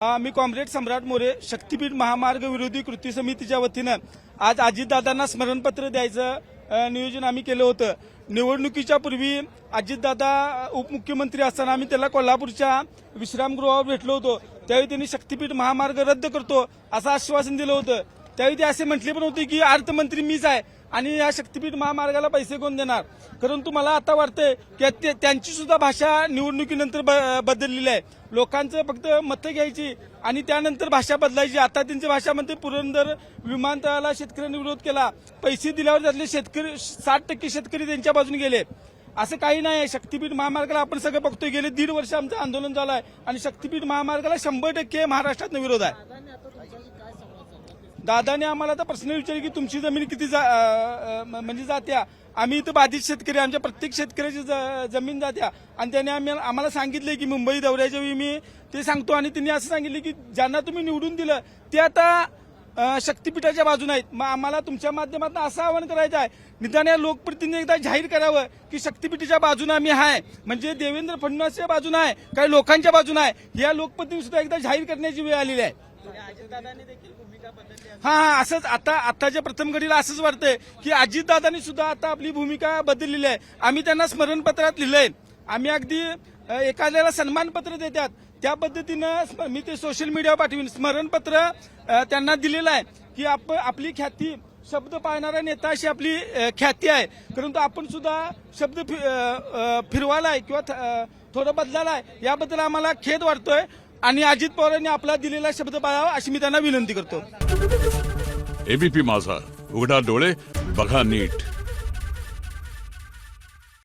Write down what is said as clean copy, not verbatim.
मी comrade सम्राट मोरे शक्तीपीठ महामार्ग विरोधी कृती समितीच्या वतीनं आज अजितदादांना स्मरणपत्र द्यायचं नियोजन आम्ही केलं होतं। निवडणुकीच्या पूर्वी अजितदादा उपमुख्यमंत्री असताना आम्ही त्याला कोल्हापूरच्या विश्रामगृहावर भेटलो होतो। त्यावेळी त्यांनी शक्तीपीठ महामार्ग रद्द करतो असं आश्वासन दिलं होतं। त्यावेळी ते असे म्हटले पण होते की अर्थमंत्री मीच आहे आणि या शक्तीपीठ महामार्गाला पैसे कोण देणार। परंतु मला आता वाटतंय की त्यांची सुद्धा भाषा निवडणुकीनंतर बदललेली आहे। लोकांचं फक्त मतं घ्यायची आणि त्यानंतर भाषा बदलायची। आता त्यांची भाषा म्हणते पुरंदर विमानतळाला शेतकऱ्यांनी विरोध केला, पैसे दिल्यावर त्यातले शेतकरी 60% शेतकरी त्यांच्या बाजूने गेले। असं काही नाही। शक्तीपीठ महामार्गाला आपण सगळं बघतोय गेले 1.5 वर्ष आमचं आंदोलन झालं आहे आणि शक्तीपीठ महामार्गाला 100% महाराष्ट्रात विरोध आहे। दादाने आम्हाला तर प्रश्न विचारले की तुमची जमीन किती म्हणजे जात्या। आम्ही इथं बाधित शेतकरी, आमच्या प्रत्येक शेतकऱ्याची जमीन जात्या आणि त्याने आम्हाला सांगितले की मुंबई दौऱ्याच्या वेळी मी ते सांगतो आणि त्यांनी असं सांगितले की ज्यांना तुम्ही निवडून दिलं ते आता शक्तीपीठाच्या बाजूने आहेत। मग आम्हाला तुमच्या माध्यमातून असं आवाहन करायचं आहे, निदान या लोकप्रतिनिधी एकदा जाहीर करावं की शक्तीपीठाच्या बाजूने आम्ही आहे, म्हणजे देवेंद्र फडणवीसच्या बाजूने आहे, काही लोकांच्या बाजूने आहे। या लोकप्रतिनिधी सुद्धा एकदा जाहीर करण्याची वेळ आलेली आहे। हा असंच आताच्या प्रथम घडीला असंच वाटतंय की अजितदादांनी सुद्धा आता आपली भूमिका बदललेली आहे। आम्ही त्यांना स्मरणपत्रात लिहिलंय, आम्ही अगदी एखाद्याला सन्मानपत्र देतात त्या पद्धतीनं मी ते सोशल मीडियावर पाठवीन। स्मरणपत्र त्यांना दिलेलं आहे की आपली ख्याती शब्द पाळणारा नेता अशी आपली ख्याती आहे, परंतु आपण सुद्धा शब्द फिरवालाय किंवा थोडं बदलालाय, याबद्दल आम्हाला खेद वाटतोय आणि अजित पवारांनी आपला दिलेला शब्द पाळावा अशी मी त्यांना विनंती करतो। एबीपी माझा, उघडा डोळे बघा नीट।